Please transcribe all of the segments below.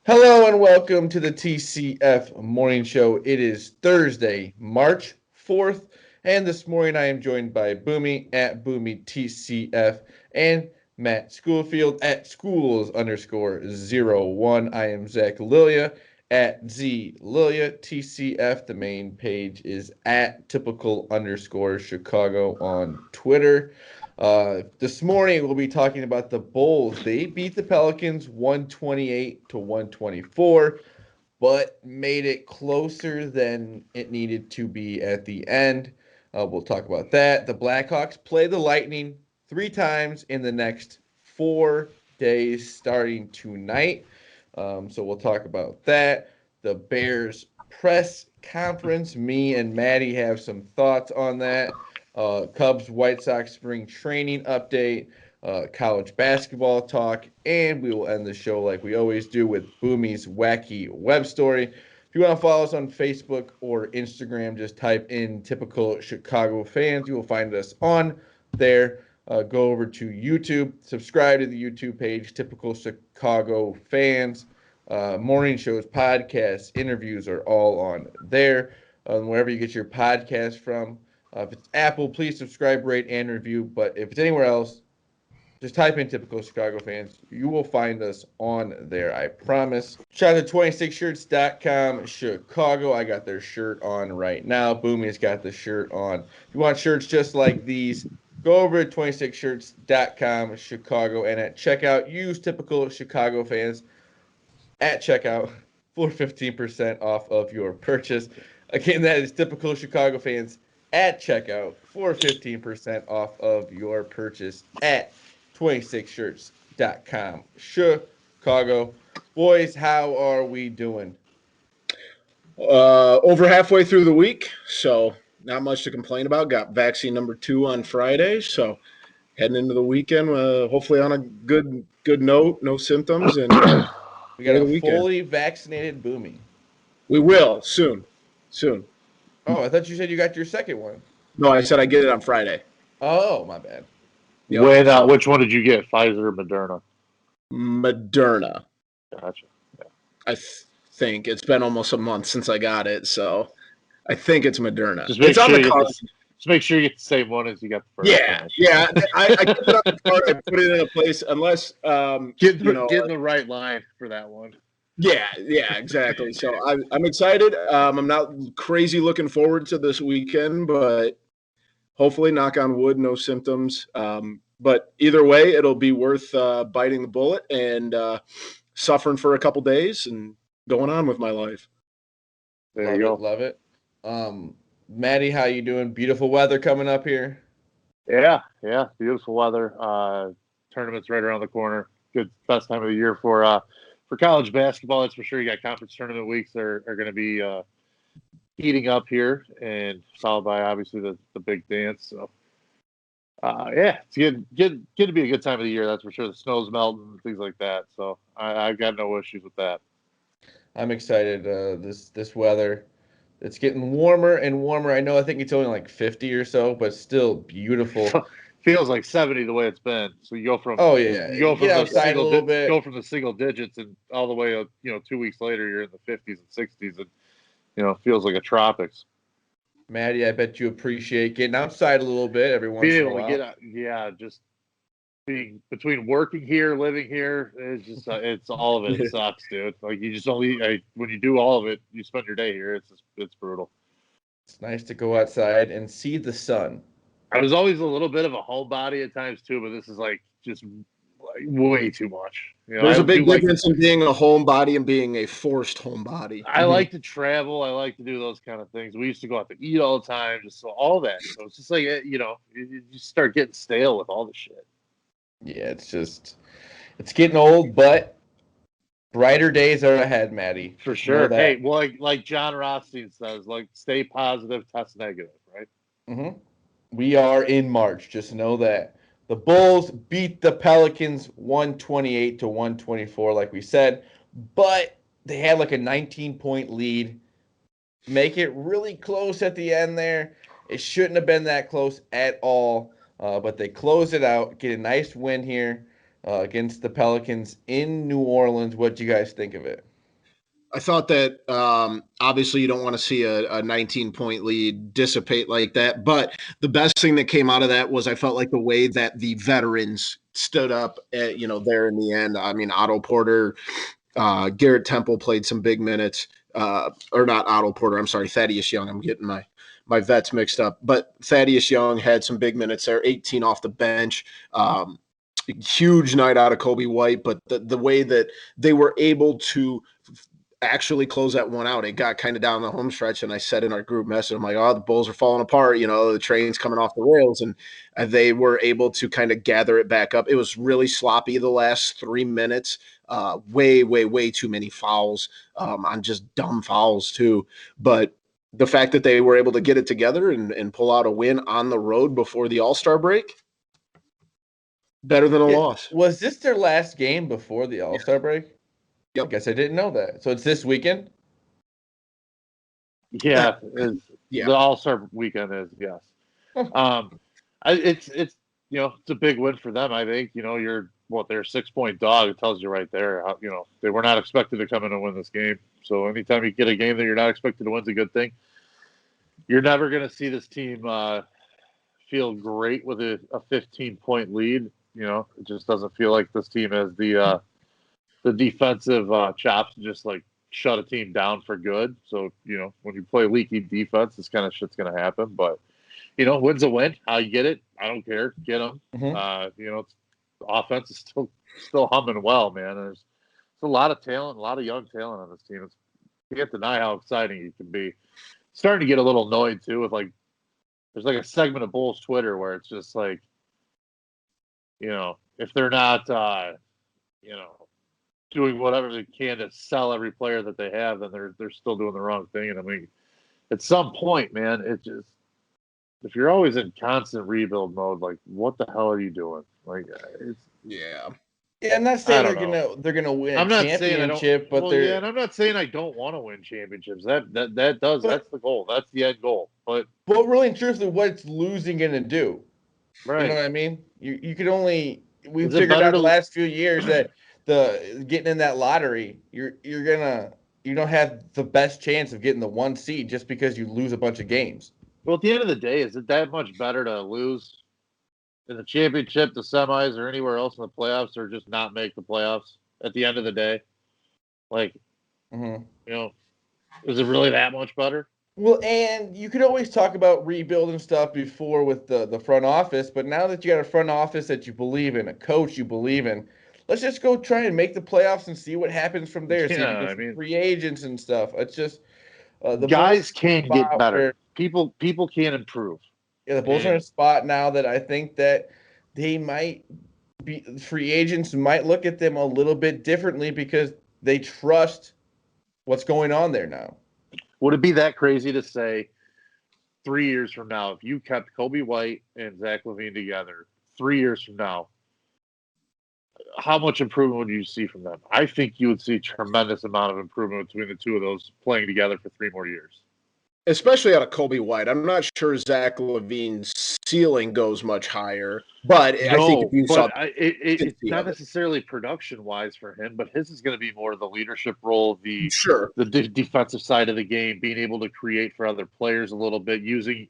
Hello and welcome to the TCF Morning Show. It is Thursday, March 4th, and this morning I am joined by Boomy at Boomy TCF and Matt Schoolfield at schools_01. I am Zach Lilia at Z Lilia TCF. The main page is at typical_Chicago on Twitter. This morning we'll be talking about the Bulls. They beat the Pelicans 128-124, but made it closer than it needed to be at the end. We'll talk about that. The Blackhawks play the Lightning 3 times in the next 4 days starting tonight. So we'll talk about that. The Bears press conference. Me and Maddie have some thoughts on that. Cubs White Sox spring training update, college basketball talk, and we will end the show like we always do with Boomys Wacky Web Story. If you want to follow us on Facebook or Instagram, just type in Typical Chicago Fans. You will find us on there. Go over to YouTube, subscribe to the YouTube page, Typical Chicago Fans. Morning shows, podcasts, interviews are all on there. Wherever you get your podcast from. If it's Apple, please subscribe, rate, and review. But if it's anywhere else, just type in Typical Chicago Fans. You will find us on there, I promise. Shout out to 26shirts.com Chicago. I got their shirt on right now. Boomy's got the shirt on. If you want shirts just like these, go over to 26shirts.com Chicago. And at checkout, use Typical Chicago Fans at checkout for 15% off of your purchase. Again, that is Typical Chicago Fans at checkout for 15% off of your purchase at 26shirts.com Chicago. Boys, how are we doing? Over halfway through the week, so not much to complain about. Got vaccine number 2 on Friday, so heading into the weekend, hopefully on a good note, no symptoms, and we got a fully vaccinated Boomy. We will soon. Oh, I thought you said you got your second one. No, I said I get it on Friday. Oh, my bad. Yep. Which one did you get, Pfizer or Moderna? Moderna. Gotcha. Yeah. I think it's been almost a month since I got it, so I think it's Moderna. Just make sure you get the same one as you got the first. Yeah. I keep it on the card. I put it in a place unless get in the right line for that one. Yeah, exactly. So I'm excited. I'm not crazy looking forward to this weekend, but hopefully, knock on wood, no symptoms. But either way, it'll be worth biting the bullet and suffering for a couple days and going on with my life. There you go. Love it. Maddie, how you doing? Beautiful weather coming up here. Yeah, beautiful weather. Tournament's right around the corner. Good, best time of the year for college basketball. That's for sure. You got conference tournament weeks are going to be heating up here, and followed by obviously the big dance. So, it's good to be a good time of the year. That's for sure. The snow's melting, things like that. So I've got no issues with that. I'm excited. This weather, it's getting warmer and warmer. I think it's only like 50 or so, but still beautiful. Feels like 70 the way it's been. So you go from the single digits and all the way 2 weeks later you're in the 50s and 60s and it feels like a tropics. Maddie, I bet you appreciate getting outside a little bit every once in a while. Just being between working here, living here, it's just it's all of it. It sucks, dude. Like you just when you do all of it, you spend your day here. It's brutal. It's nice to go outside and see the sun. I was always a little bit of a homebody at times too, but this is just way too much. There's a big difference in being a homebody and being a forced homebody. I like to travel. I like to do those kind of things. We used to go out to eat all the time, just so all that. So it's just like you start getting stale with all the shit. Yeah, it's getting old, but brighter days are ahead, Maddie. For sure. Hey, well, like John Rothstein says, stay positive, test negative, right? Mm-hmm. We are in March. Just know that. The Bulls beat the Pelicans 128-124, like we said, but they had like a 19-point lead. Make it really close at the end there. It shouldn't have been that close at all, but they close it out, get a nice win here against the Pelicans in New Orleans. What do you guys think of it? I thought that obviously you don't want to see a 19-point lead dissipate like that. But the best thing that came out of that was I felt like the way that the veterans stood up, there in the end. I mean, Otto Porter, Garrett Temple played some big minutes, or not Otto Porter. I'm sorry, Thaddeus Young. I'm getting my vets mixed up. But Thaddeus Young had some big minutes there, 18 off the bench. Huge night out of Kobe White, but the way that they were able to actually close that one out. It got kind of down the home stretch, and I said in our group message, I'm like, "Oh, the Bulls are falling apart. The train's coming off the rails," and they were able to kind of gather it back up. It was really sloppy the last 3 minutes. Way, way, way too many fouls on just dumb fouls too. But the fact that they were able to get it together and pull out a win on the road before the All-Star break, better than a loss. Was this their last game before the All-Star break? Yep. I guess I didn't know that. So it's this weekend? Yeah, Yeah. the All-Star weekend is, yes. It's it's a big win for them. I think they're a 6-point dog. It tells you right there how they were not expected to come in and win this game. So anytime you get a game that you're not expected to win, is a good thing. You're never going to see this team feel great with a 15-point lead. It just doesn't feel like this team has the defensive chops to just like shut a team down for good. So when you play leaky defense, this kind of shit's going to happen. But win's a win. How you get it, I don't care. Get them. The offense is still humming well, man. There's a lot of talent, a lot of young talent on this team. You can't deny how exciting it can be. Starting to get a little annoyed too with there's like a segment of Bulls Twitter where it's just like, if they're not, doing whatever they can to sell every player that they have, then they're still doing the wrong thing. And I mean, at some point, man, if you're always in constant rebuild mode, like what the hell are you doing? Yeah. Yeah, I'm not saying they're gonna win a championship, but and I'm not saying I don't want to win championships. That's the goal. That's the end goal. But really and truthfully, what's losing gonna do? Right. You know what I mean? You could only we've Is it figured better out the to- last few years that the getting in that lottery, you don't have the best chance of getting the 1 seed just because you lose a bunch of games. Well, at the end of the day, is it that much better to lose in the championship, the semis, or anywhere else in the playoffs, or just not make the playoffs at the end of the day? Is it really that much better? Well, and you could always talk about rebuilding stuff before with the front office, but now that you got a front office that you believe in, a coach you believe in, let's just go try and make the playoffs and see what happens from there. See if you get free agents and stuff. It's just the guys can get better. People can improve. Yeah, the Bulls are in a spot now that I think that they might be free agents might look at them a little bit differently because they trust what's going on there now. Would it be that crazy to say 3 years from now, if you kept Kobe White and Zach LaVine together, 3 years from now, how much improvement would you see from them? I think you would see a tremendous amount of improvement between the two of those playing together for 3 more years. Especially out of Kobe White. I'm not sure Zach LaVine's ceiling goes much higher, but I think if you saw it's not necessarily production-wise for him, but his is going to be more the leadership role, the defensive side of the game, being able to create for other players a little bit, using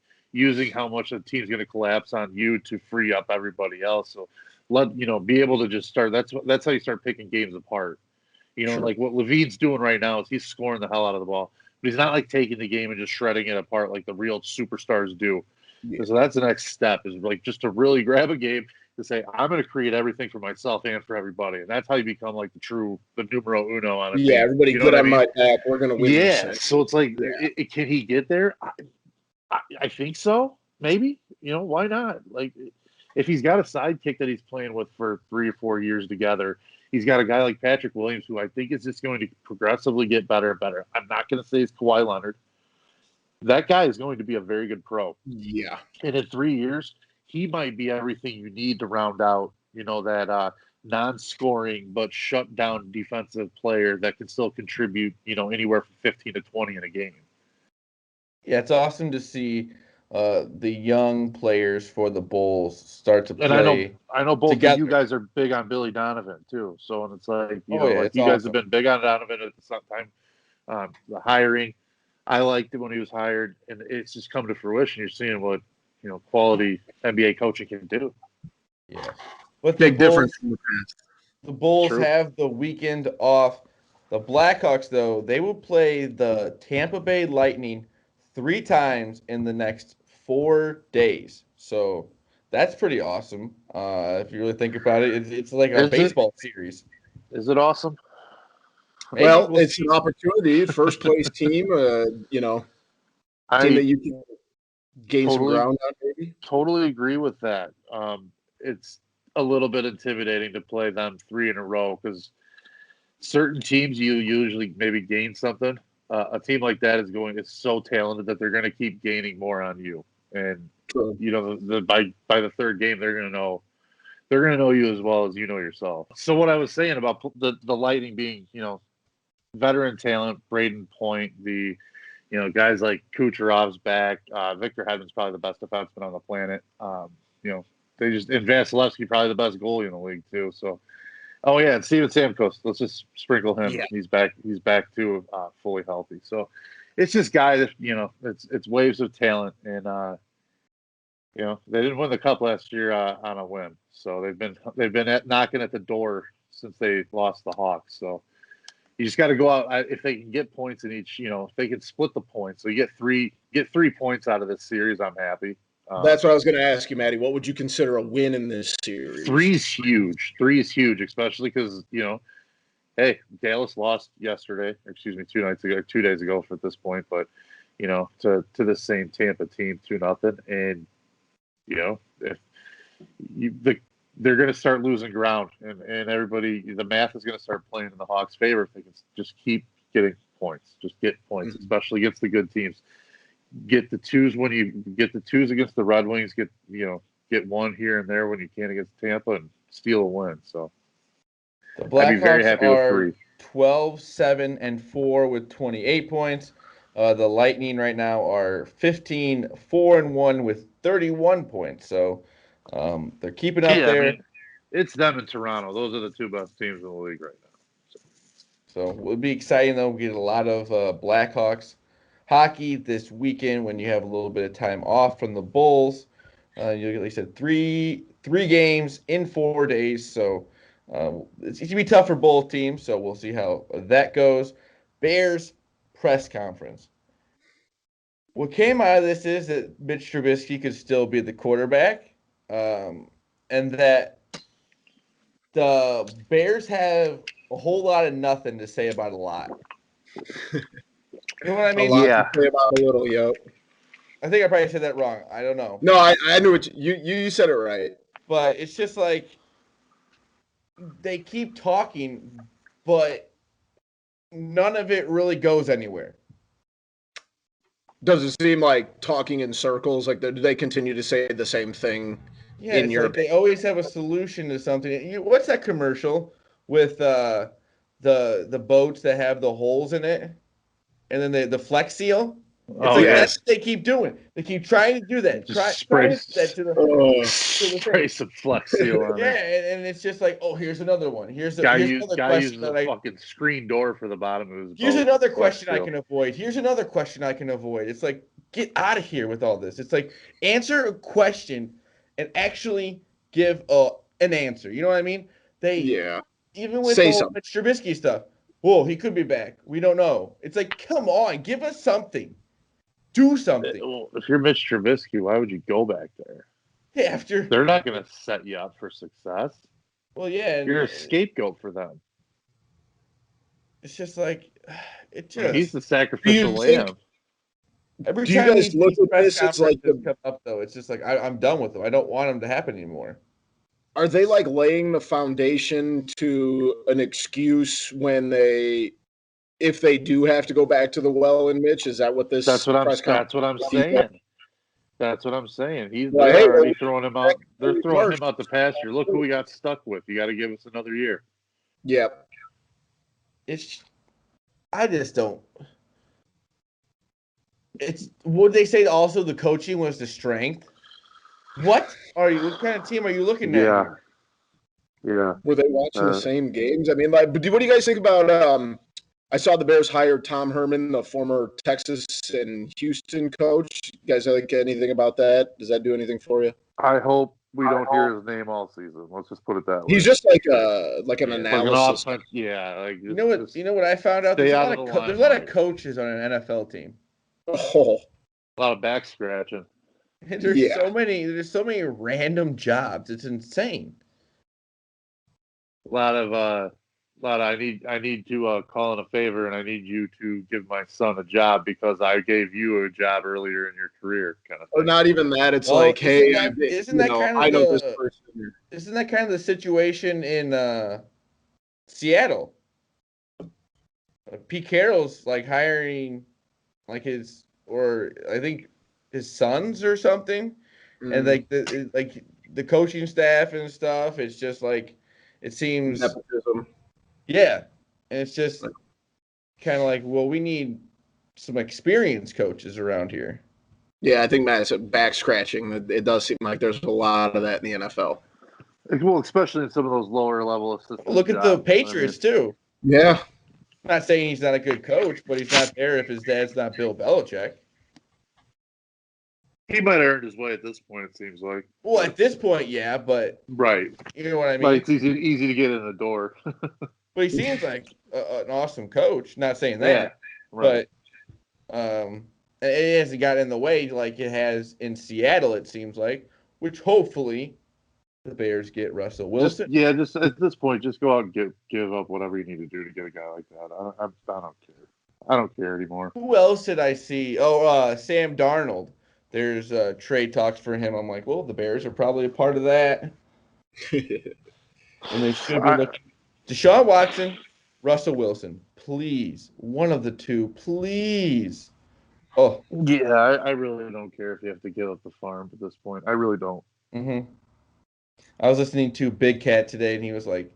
how much the team's going to collapse on you to free up everybody else. So be able to just start. That's how you start picking games apart. Like what LaVine's doing right now is he's scoring the hell out of the ball. But he's not taking the game and just shredding it apart like the real superstars do. Yeah. So that's the next step is just to really grab a game to say, I'm going to create everything for myself and for everybody. And that's how you become the numero uno on a team. Yeah, everybody good on my back. We're going to win. Yeah, so it's can he get there? I think so. Maybe. Why not? If he's got a sidekick that he's playing with for 3 or 4 years together, he's got a guy like Patrick Williams, who I think is just going to progressively get better and better. I'm not going to say it's Kawhi Leonard. That guy is going to be a very good pro. Yeah. And in 3 years, he might be everything you need to round out, that non-scoring but shut down defensive player that can still contribute, anywhere from 15 to 20 in a game. Yeah, it's awesome to see the young players for the Bulls start to play. And I know both together. Of you guys are big on Billy Donovan too. So and it's you guys have been big on Donovan at the same time. The hiring, I liked it when he was hired, and it's just come to fruition. You're seeing what quality NBA coaching can do. Yeah, but Big difference from the past. The Bulls True. have the weekend off. The Blackhawks, though, they will play the Tampa Bay Lightning 3 times in the next 4 days. So that's pretty awesome. If you really think about it, it's like a Is it? baseball series. Is it awesome? Maybe Well, we'll it's see. an opportunity. First place team, team that I you can gain some totally ground on, maybe. totally agree with that. It's a little bit intimidating to play them 3 in a row because certain teams you usually maybe gain something. A team like that is so talented that they're going to keep gaining more on you, and True. by the third game they're going to know you as well as you know yourself. So what I was saying about the Lightning being veteran talent, Braden Point, the guys like Kucherov's back, Victor Hedman's probably the best defenseman on the planet. They just and Vasilevsky probably the best goalie in the league too. So. Oh yeah, and Steven Stamkos. Let's just sprinkle him. Yeah. He's back. He's back too, fully healthy. So it's just guys that it's waves of talent, and they didn't win the cup last year on a whim. So they've been knocking at the door since they lost the Hawks. So you just got to go out if they can get points in each. If they can split the points, so you get 3 points out of this series. I'm happy. That's what I was going to ask you, Maddie. What would you consider a win in this series? 3 is huge. 3 is huge, especially because hey, Dallas lost yesterday. Excuse me, 2 days ago at this point. But to the same Tampa team, 2-0, and if they're going to start losing ground, and everybody, the math is going to start playing in the Hawks' favor if they can just keep getting points. Just get points, especially against the good teams. Get the twos when you get the twos against the Red Wings. Get one here and there when you can against Tampa and steal a win. So The I'd be very Blackhawks happy with are 3. 12-7-4 with 28 points. The Lightning right now are 15-4-1 with 31 points. So they're keeping up there. I mean, it's them and Toronto. Those are the 2 best teams in the league right now. So it'll be exciting, though. We get a lot of Blackhawks hockey this weekend when you have a little bit of time off from the Bulls. You at least had three games in 4 days. So it's going to be tough for both teams. So we'll see how that goes. Bears press conference. What came out of this is that Mitch Trubisky could still be the quarterback, and that the Bears have a whole lot of nothing to say about a lot. You know what I mean? A lot Yeah. to say about a little, yo. I think I probably said that wrong. I don't know. No, I knew what you said it right. But it's just like they keep talking, but none of it really goes anywhere. Does it seem like talking in circles? Like, do they continue to say the same thing? Yeah, in it's your like they always have a solution to something. What's that commercial with the boats that have the holes in it, and then the Flex Seal? It's like yes. that's what they keep doing. They keep trying to do that. Just Trying to do that to the spray some Flex Seal on yeah, it. and it's just like, oh, here's another one. Here's Guy another question uses that a fucking screen door for the bottom of his Here's boat. another Flex question I Seal. can avoid. Here's another question I can avoid. It's like, get out of here with all this. It's like, answer a question and actually give an answer. You know what I mean? Even with Say the whole something. Mitch Trubisky stuff. Whoa, he could be back. We don't know. It's like, come on, give us something. Do something. Well, if you're Mitch Trubisky, why would you go back there? Yeah, after They're not going to set you up for success. well, yeah, You're a scapegoat for them. it's just like He's the sacrificial lamb. Every Do you time guys look at this? It's like come up though. It's just like I'm done with them. I don't want them to happen anymore. Are they like laying the foundation to an excuse when if they do have to go back to the well and Mitch? Is that what this? That's what I'm saying. That's what I'm saying. They're already throwing him out. They're throwing him out the pasture. Look who we got stuck with. You got to give us another year. Yep. I just don't. Would they say also the coaching was the strength? What kind of team are you looking at? Yeah. Yeah. Were they watching the same games? I mean, like, but what do you guys think about I saw the Bears hire Tom Herman, the former Texas and Houston coach. You guys think anything about that? Does that do anything for you? I hope we don't hear his name all season. Let's just put it that way. He's just like an like an analysis. offense, yeah. Like You know what I found out? There's a lot of coaches on an NFL team. Oh, a lot of back scratching. There's so many random jobs. It's insane. A lot of I need to call in a favor, and I need you to give my son a job because I gave you a job earlier in your career, kind of thing. Or not even that. It's like, hey, isn't that kind of the situation in Seattle? Pete Carroll's like hiring like his sons or something, and like the coaching staff and stuff. It's just like it seems. Nepotism. Yeah, and it's just kind of like, well, we need some experienced coaches around here. Yeah, I think Matt said back scratching. It does seem like there's a lot of that in the NFL. Well, especially in some of those lower level assistant Look at the Patriots too. Yeah. I'm not saying he's not a good coach, but he's not there if his dad's not Bill Belichick. He might have earned his way at this point, it seems like. Well, at this point, yeah, but right. You know what I mean? Like it's easy to get in the door. But he seems like an awesome coach. Not saying that, yeah, right. But it hasn't got in the way like it has in Seattle. It seems like, which hopefully the Bears get Russell Wilson. Just at this point, just go out and give up whatever you need to do to get a guy like that. I don't care. I don't care anymore. Who else did I see? Oh, Sam Darnold. There's trade talks for him. I'm like, well, the Bears are probably a part of that, and they should be looking. Deshaun Watson, Russell Wilson, please. One of the two, please. Oh. Yeah, I really don't care if you have to give up the farm at this point. I really don't. Mm-hmm. I was listening to Big Cat today, and he was like,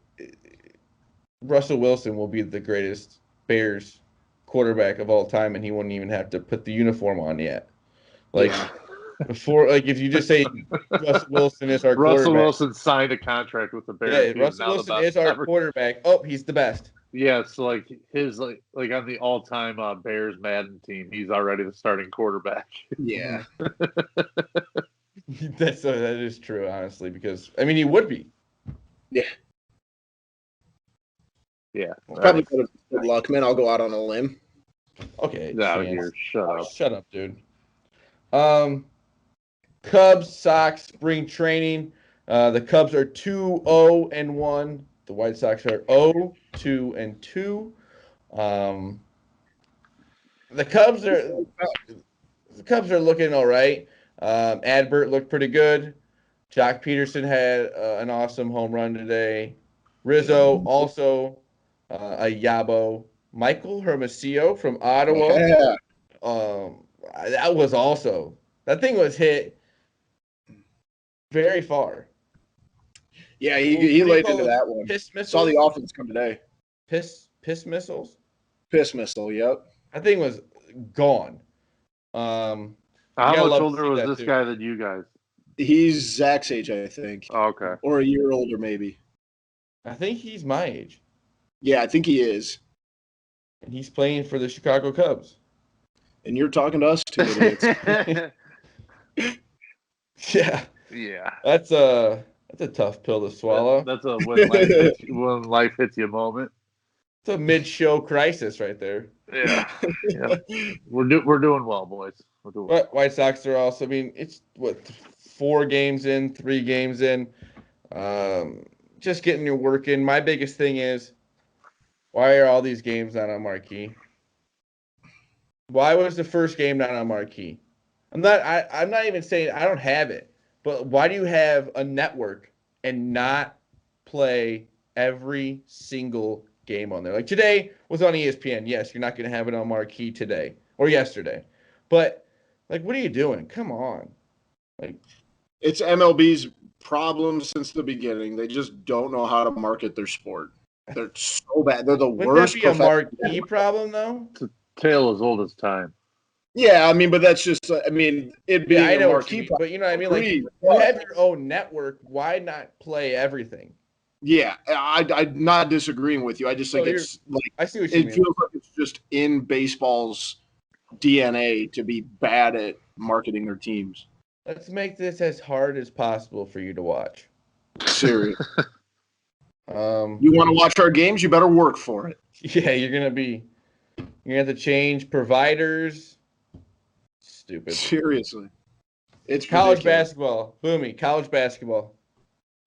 Russell Wilson will be the greatest Bears quarterback of all time, and he wouldn't even have to put the uniform on yet. Like, before, like if you just say Russell Wilson is our quarterback. Russell Wilson signed a contract with the Bears. Yeah, Russell Wilson is our quarterback. Oh, he's the best. Yeah, so like his like on the all-time Bears Madden team, he's already the starting quarterback. Yeah, that is true, honestly, because I mean he would be. Yeah. Yeah. Probably good luck, man. I'll go out on a limb. Okay. Get out of here. Shut up. Shut up, dude. Cubs, Sox, spring training. The Cubs are 2-0-1. The White Sox are 0-2-2. The Cubs are looking all right. Adbert looked pretty good. Jock Peterson had an awesome home run today. Rizzo also a Yabo. Michael Hermosillo from Ottawa. Yeah. That was also. That thing was hit very far. Yeah, he laid into that one. Piss missiles? Saw the offense come today. Piss missiles? Piss missile, yep. That thing was gone. How much older was this guy than you guys? He's Zach's age, I think. Oh, okay. Or a year older, maybe. I think he's my age. Yeah, I think he is. And he's playing for the Chicago Cubs. And you're talking to us two idiots. Yeah. Yeah. That's a tough pill to swallow. That's a when life hits you moment. It's a mid-show crisis right there. Yeah. We're doing well, boys. We're doing well. But White Sox are also, I mean, it's what, 3 games in. Just getting your work in. My biggest thing is, why are all these games not on marquee? Why was the first game not on marquee? I'm not even saying I don't have it, but why do you have a network and not play every single game on there? Like today was on ESPN. Yes, you're not going to have it on marquee today or yesterday. But like, what are you doing? Come on. Like, it's MLB's problem since the beginning. They just don't know how to market their sport. They're so bad. They're the worst. Wouldn't that be a marquee problem, though? It's a tale as old as time. Yeah, I mean, but that's just, it'd be a marquee problem. But you know what I mean? Like, you have your own network. Why not play everything? Yeah, I'm not disagreeing with you. I just think it's like I see what you mean. It feels like it's just in baseball's DNA to be bad at marketing their teams. Let's make this as hard as possible for you to watch. Serious. You want to watch our games? You better work for it. Yeah, you're gonna have to change providers. Stupid. Seriously. It's college ridiculous. basketball. Boomy, college basketball.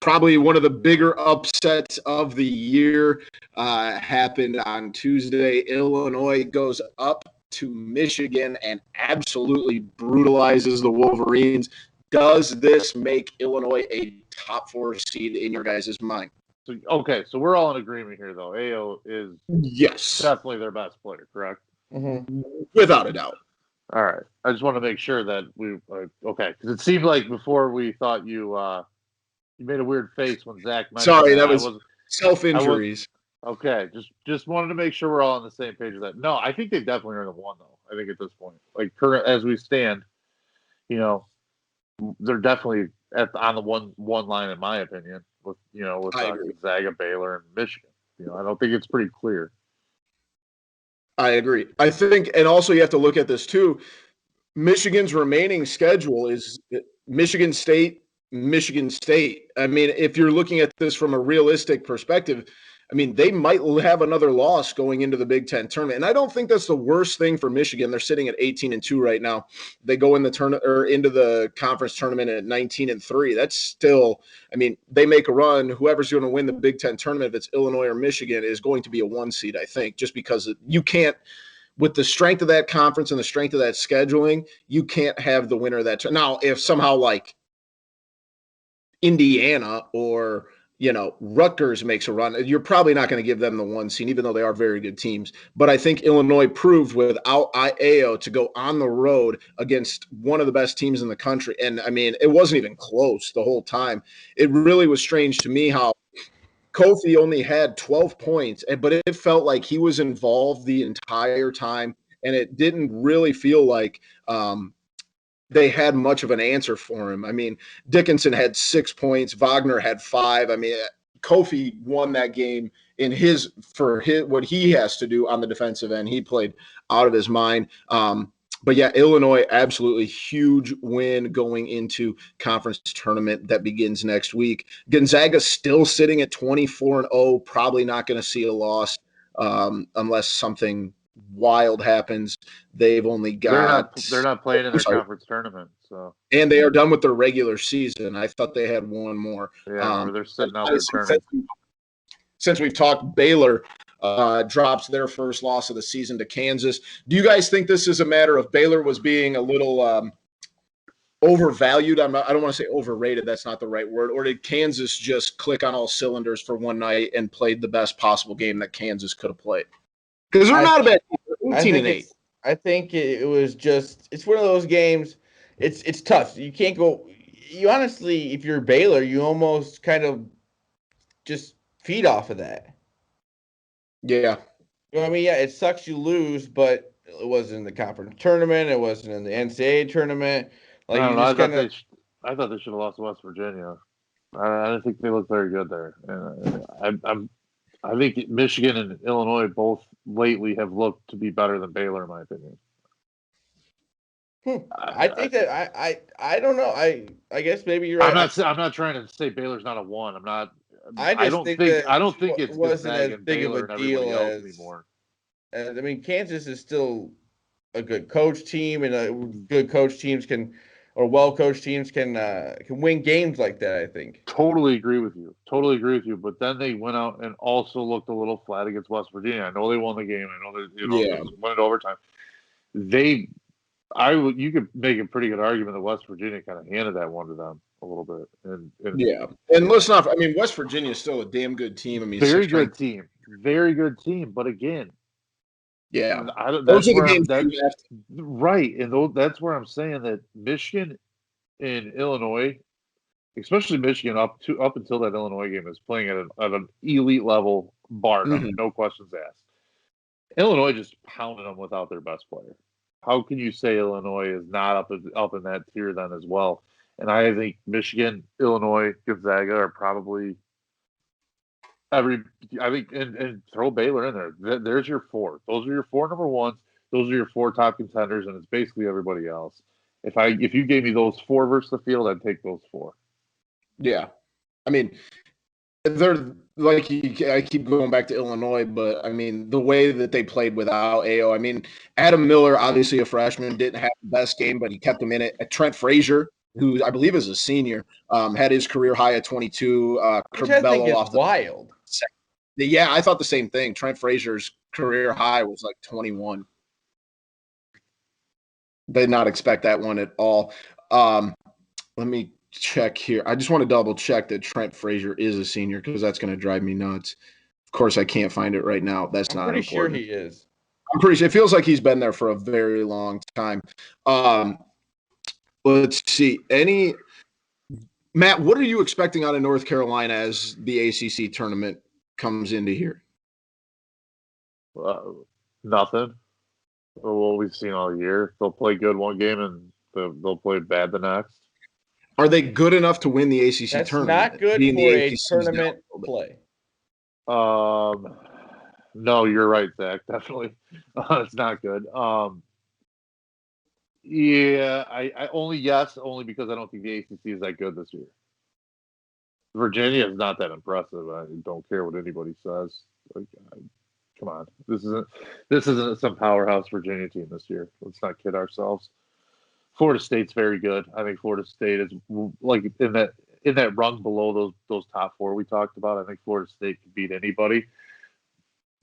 Probably one of the bigger upsets of the year happened on Tuesday. Illinois goes up to Michigan and absolutely brutalizes the Wolverines. Does this make Illinois a top 4 seed in your guys' mind? So we're all in agreement here, though. AO is definitely their best player, correct? Mm-hmm. Without a doubt. All right. I just want to make sure that we okay, because it seemed like before we thought you made a weird face when Zach mentioned Sorry, that was self-injuries. Okay, just wanted to make sure we're all on the same page with that. No, I think they definitely are the one, though. I think at this point, like current as we stand, they're definitely on the one line, in my opinion, with Gonzaga, Baylor, and Michigan. I don't think it's pretty clear. I agree. I think, and also you have to look at this too. Michigan's remaining schedule is Michigan State. I mean, if you're looking at this from a realistic perspective, I mean, they might have another loss going into the Big Ten tournament. And I don't think that's the worst thing for Michigan. They're sitting at 18-2 right now. They go in the into the conference tournament at 19-3. That's still, I mean, they make a run. Whoever's going to win the Big Ten tournament, if it's Illinois or Michigan, is going to be a 1 seed, I think, just because you can't, with the strength of that conference and the strength of that scheduling, you can't have the winner of that. Now, if somehow like Indiana or Rutgers makes a run, you're probably not going to give them the 1 seed, even though they are very good teams. But I think Illinois proved without AO to go on the road against one of the best teams in the country. And I mean, it wasn't even close the whole time. It really was strange to me how Kofi only had 12 points, but it felt like he was involved the entire time. And it didn't really feel like they had much of an answer for him. I mean, Dickinson had 6 points. Wagner had 5. I mean, Kofi won that game in what he has to do on the defensive end. He played out of his mind. But yeah, Illinois, absolutely huge win going into conference tournament that begins next week. Gonzaga still sitting at 24-0, probably not going to see a loss unless something wild happens. They've only got they're not playing in their conference tournament, so and they are done with their regular season. I thought they had one more. Yeah, they're sitting out their tournament. Since we've talked, Baylor drops their first loss of the season to Kansas. Do you guys think this is a matter of Baylor was being a little overvalued? I don't want to say overrated. That's not the right word. Or did Kansas just click on all cylinders for one night and played the best possible game that Kansas could have played? Because they're not a bad team. 18-8. I think it was just, it's one of those games. It's tough. You can't go. You honestly, if you're Baylor, you almost kind of just feed off of that. Yeah. You know what I mean? Yeah, it sucks you lose, but it wasn't in the conference tournament. It wasn't in the NCAA tournament. Like I don't know. I thought they should have lost to West Virginia. I don't think they looked very good there. I think Michigan and Illinois both lately have looked to be better than Baylor, in my opinion. I think that I don't know. I guess maybe you're right. I'm not trying to say Baylor's not a one. I'm not. I don't think it's wasn't as big of Baylor a deal as anymore. I mean, Kansas is still a good coach team, and good coach teams well-coached teams can win games like that, I think. Totally agree with you. But then they went out and also looked a little flat against West Virginia. I know they won the game. I know they won it overtime. You could make a pretty good argument that West Virginia kind of handed that one to them a little bit. And let's not. I mean, West Virginia is still a damn good team. I mean, very good team. But again, those are the games right, and that's where I'm saying that Michigan and Illinois, especially Michigan, up until that Illinois game, is playing at an elite level, bar none, no questions asked. Illinois just pounded them without their best player. How can you say Illinois is not up in that tier then as well? And I think Michigan, Illinois, Gonzaga are probably I think, and throw Baylor in there. There's your four. Those are your four number ones. Those are your four top contenders, and it's basically everybody else. If you gave me those four versus the field, I'd take those four. Yeah. I mean, they're like I keep going back to Illinois, but I mean, the way that they played without AO, I mean, Adam Miller, obviously a freshman, didn't have the best game, but he kept him in it. Trent Frazier, who I believe is a senior, had his career high at 22. Which I think Curbelo is off the wild. Yeah, I thought the same thing. Trent Frazier's career high was like 21. Did not expect that one at all. Let me check here. I just want to double check that Trent Frazier is a senior because that's going to drive me nuts. Of course, I can't find it right now. That's I'm not pretty important. sure he is. I'm pretty sure. It feels like he's been there for a very long time. Let's see. Matt, what are you expecting out of North Carolina as the ACC tournament comes into here? Nothing. What we've seen all year. They'll play good one game and they'll play bad the next. Are they good enough to win the ACC That's tournament? not good for a tournament play. No, you're right, Zach. Definitely, it's not good. Yeah, I only because I don't think the ACC is that good this year. Virginia is not that impressive. I don't care what anybody says. Like, come on, this isn't some powerhouse Virginia team this year. Let's not kid ourselves. Florida State's very good. I think Florida State is like in that rung below those top four we talked about. I think Florida State could beat anybody.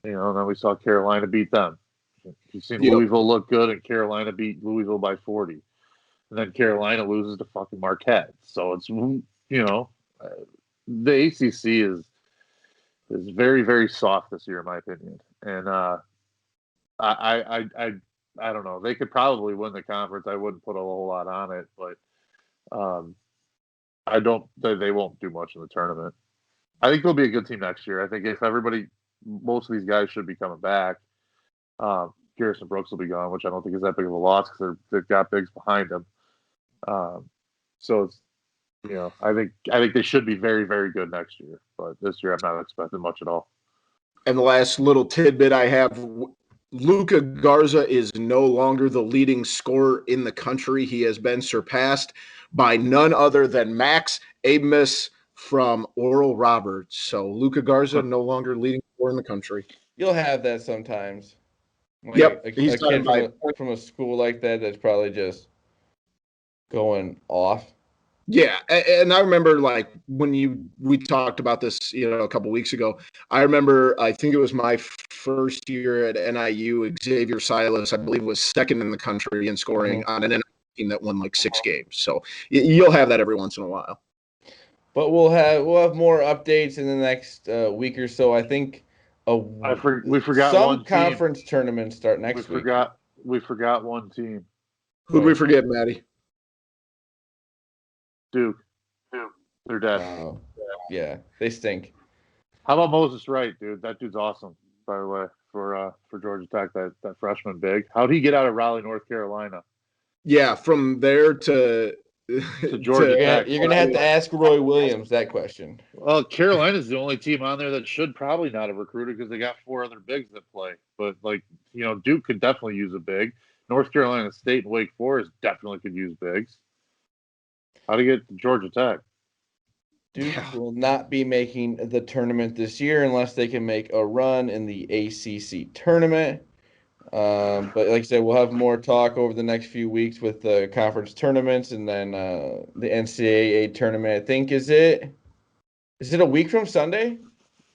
You know, and then we saw Carolina beat them. You've seen Louisville look good, and Carolina beat Louisville by 40. And then Carolina loses to fucking Marquette. So it's, the ACC is very, very soft this year, in my opinion. And I don't know. They could probably win the conference. I wouldn't put a whole lot on it, but I don't. They won't do much in the tournament. I think they'll be a good team next year. I think if most of these guys should be coming back. Garrison Brooks will be gone, which I don't think is that big of a loss because they've got bigs behind him. So it's, I think they should be very, very good next year. But this year, I'm not expecting much at all. And the last little tidbit I have, Luka Garza is no longer the leading scorer in the country. He has been surpassed by none other than Max Abmas from Oral Roberts. So Luka Garza no longer leading scorer in the country. You'll have that sometimes. Like yep, a kid from a school like that's probably just going off. Yeah, and I remember like when we talked about this, a couple weeks ago. I remember I think it was my first year at NIU. Xavier Silas, I believe, was second in the country in scoring on an NIU team that won like 6 games. So you'll have that every once in a while. But we'll have more updates in the next week or so. I think. We forgot some one conference tournaments start next week. We forgot one team. Who'd we forget, Maddie? Duke. They're dead. Yeah, they stink. How about Moses Wright, dude? That dude's awesome, by the way, for Georgia Tech, that freshman big. How'd he get out of Raleigh, North Carolina? Yeah, from there to Georgia Tech. You're gonna have to ask Roy Williams that question. Well, Carolina's the only team on there that should probably not have recruited because they got 4 other bigs that play. But Duke could definitely use a big. North Carolina State and Wake Forest definitely could use bigs. How to get to Georgia Tech? Duke will not be making the tournament this year unless they can make a run in the ACC tournament. But like I said, we'll have more talk over the next few weeks with the conference tournaments and then the NCAA tournament. I think is it a week from Sunday?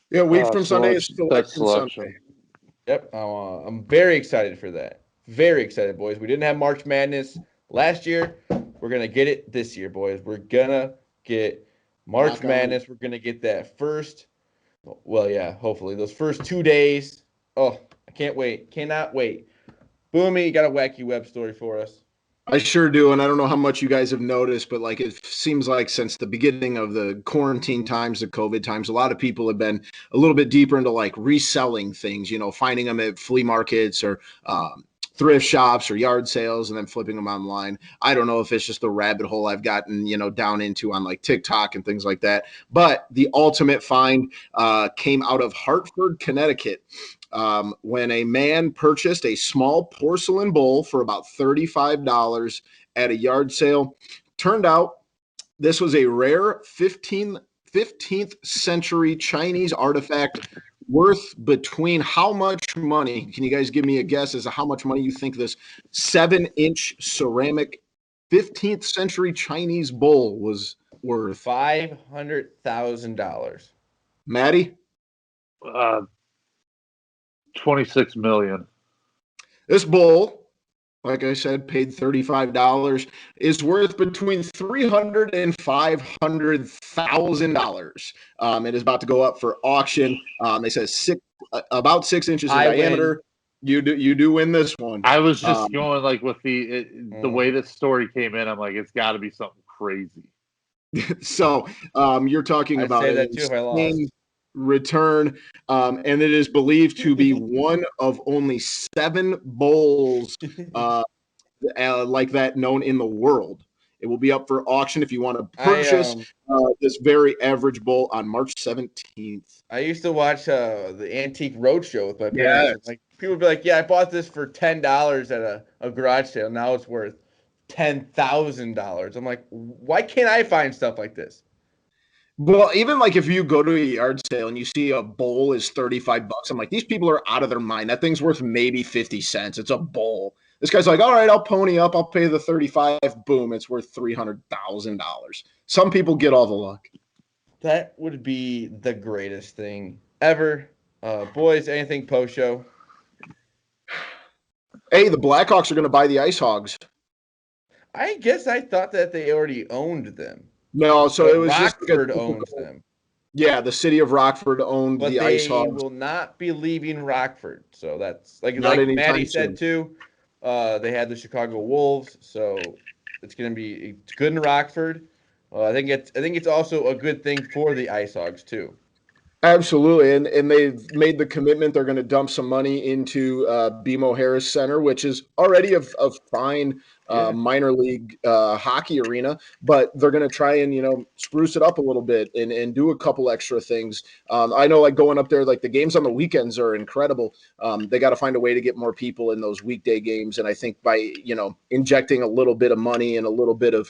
Yeah, a week from Sunday is selection Sunday. Yep, I'm very excited for that. Very excited, boys. We didn't have March Madness last year. We're gonna get it this year, boys. We're gonna get March Madness. We're gonna get that first. Well, yeah, hopefully those first 2 days. Oh. I can't wait. Cannot wait. Boomy, you got a wacky web story for us. I sure do, and I don't know how much you guys have noticed, but like it seems like since the beginning of the quarantine times, the COVID times, a lot of people have been a little bit deeper into like reselling things, finding them at flea markets or thrift shops or yard sales and then flipping them online. I don't know if it's just the rabbit hole I've gotten, down into on like TikTok and things like that. But the ultimate find came out of Hartford, Connecticut, when a man purchased a small porcelain bowl for about $35 at a yard sale. Turned out this was a rare 15th century Chinese artifact worth between how much money? Can you guys give me a guess as to how much money you think this 7-inch ceramic 15th century Chinese bowl was worth? $500,000. Maddie? 26 million. This bowl, like I said, paid $35, is worth between $300,000 and $500,000. It is about to go up for auction. They said about 6 inches in diameter. You do win this one. I was just going like with the way this story came in. I'm like, it's got to be something crazy. So you're talking about say that too if I lost. Return, and it is believed to be one of only 7 bowls like that known in the world. It will be up for auction if you want to purchase this very average bowl on March 17th. I used to watch the Antique Roadshow with my parents. Like people would be like, "Yeah, I bought this for $10 at a garage sale. Now it's worth $10,000." I'm like, why can't I find stuff like this? Well, even like if you go to a yard sale and you see a bowl is $35, I'm like, these people are out of their mind. That thing's worth maybe 50 cents. It's a bowl. This guy's like, all right, I'll pony up. I'll pay the 35. Boom, it's worth $300,000. Some people get all the luck. That would be the greatest thing ever. Boys, anything post-show? Hey, the Blackhawks are going to buy the Ice Hogs. I guess I thought that they already owned them. No, so But it was Rockford just owns them. Yeah, the city of Rockford owned the Ice Hogs. But they will not be leaving Rockford. So that's like soon. Maddie said too. They had the Chicago Wolves, so it's good in Rockford. I think it's also a good thing for the Ice Hogs too. Absolutely, and they've made the commitment. They're going to dump some money into BMO Harris Center, which is already a fine minor league hockey arena, but they're going to try and spruce it up a little bit and do a couple extra things. I know, like going up there, like the games on the weekends are incredible. They got to find a way to get more people in those weekday games, and I think by injecting a little bit of money and a little bit of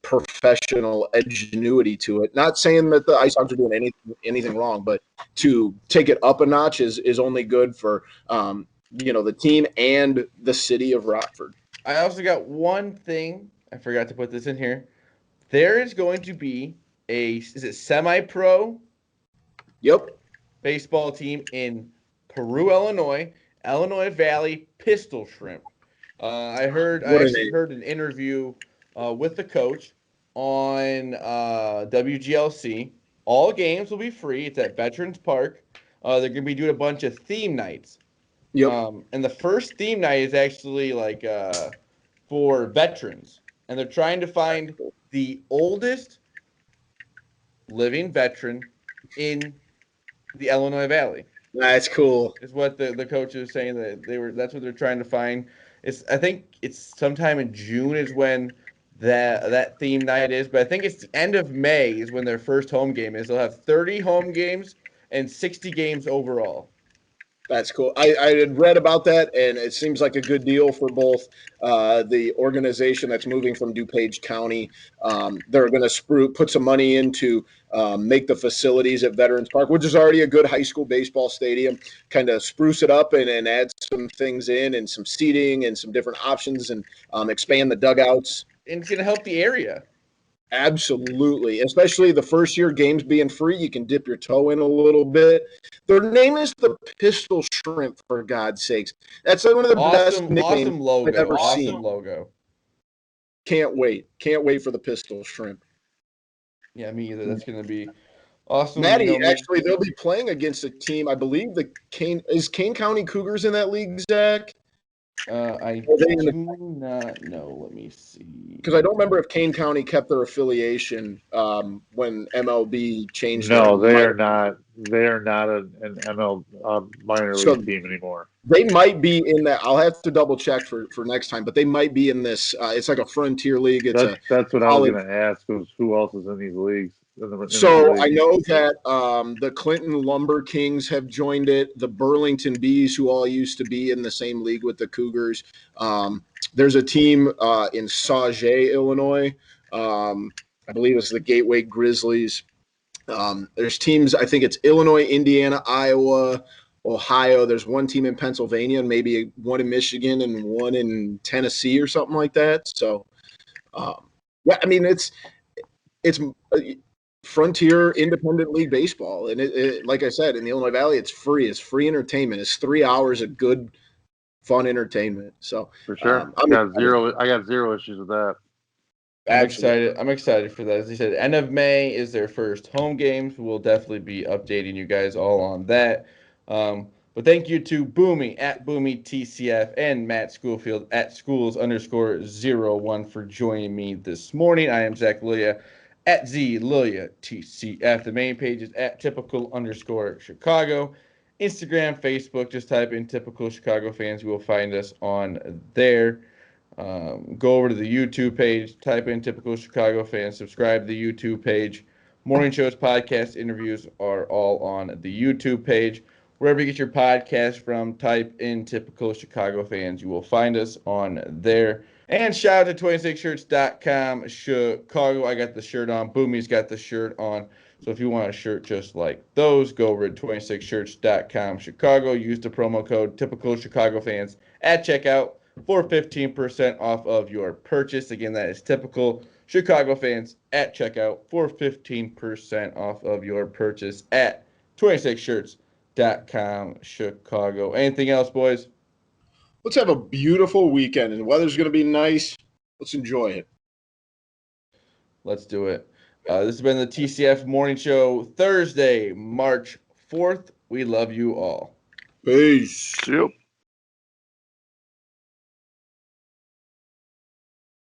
professional ingenuity to it. Not saying that the Ice Hogs are doing anything wrong, but to take it up a notch is only good for the team and the city of Rockford. I also got one thing. I forgot to put this in here. There is going to be is it semi-pro? Yep. Baseball team in Peru, Illinois Valley Pistol Shrimp. I heard an interview with the coach on WGLC. All games will be free. It's at Veterans Park. They're going to be doing a bunch of theme nights. Yep. And the first theme night is actually for veterans. And they're trying to find the oldest living veteran in the Illinois Valley. That's cool. Is what the coach is saying that's what they're trying to find. I think it's sometime in June is when that theme night is, but I think it's the end of May is when their first home game is. They'll have 30 home games and 60 games overall. That's cool. I had read about that, and it seems like a good deal for both the organization that's moving from DuPage County. They're going to put some money into make the facilities at Veterans Park, which is already a good high school baseball stadium, kind of spruce it up and add some things in and some seating and some different options and expand the dugouts. And it's going to help the area. Absolutely. Especially the first year games being free, you can dip your toe in a little bit. Their name is the Pistol Shrimp, for God's sakes. That's one of the best nicknames I've ever seen. Awesome logo. Can't wait. Can't wait for the Pistol Shrimp. Yeah, me either. That's going to be awesome. Maddie, actually, they'll be playing against a team, I believe, Kane County Cougars in that league, Zach? I Are they in do the, not know. Let me see. because I don't remember if Kane County kept their affiliation when MLB changed their. No, they are not. They are not an ML minor So league team anymore. they might be in that. I'll have to double check for next time, but they might be in this. It's like a frontier league. It's a That's what I was college. going to ask. Was who else is in these leagues in this So I league? know that the Clinton Lumber Kings have joined it. The Burlington Bees, who all used to be in the same league with the Cougars. There's a team in Sauget, Illinois. I believe it's the Gateway Grizzlies. There's teams. I think it's Illinois, Indiana, Iowa, Ohio. There's one team in Pennsylvania, and maybe one in Michigan, and one in Tennessee or something like that. So, yeah, I mean it's frontier independent league baseball, and like I said, in the Illinois Valley, it's free. It's free entertainment. It's 3 hours of good, fun entertainment. So For sure. I'm excited. I got zero issues with that. I'm Absolutely. excited. I'm excited for that. As I said, end of May is their first home games. We'll definitely be updating you guys all on that. But thank you to Boomy at Boomy TCF and Matt Schoolfield at schools_01 for joining me this morning. I am Zach Lilia at Z Lilia TCF. The main page is at typical_Chicago. Instagram, Facebook, just type in typical Chicago fans. You will find us on there. Go over to the YouTube page, type in typical Chicago fans, subscribe to the YouTube page. Morning shows, podcast interviews are all on the YouTube page. Wherever you get your podcast from, type in typical Chicago fans. You will find us on there. And shout out to 26shirts.com Chicago. I got the shirt on. Boomy's got the shirt on. So if you want a shirt just like those, go over to 26shirts.com Chicago. Use the promo code typical Chicago fans at checkout for 15% off of your purchase. Again, that is typical Chicago fans at checkout for 15% off of your purchase at 26shirts.com Chicago. Anything else, boys? Let's have a beautiful weekend, and the weather's going to be nice. Let's enjoy it. Let's do it. This has been the TCF Morning Show, Thursday, March 4th. We love you all. Peace. Yep.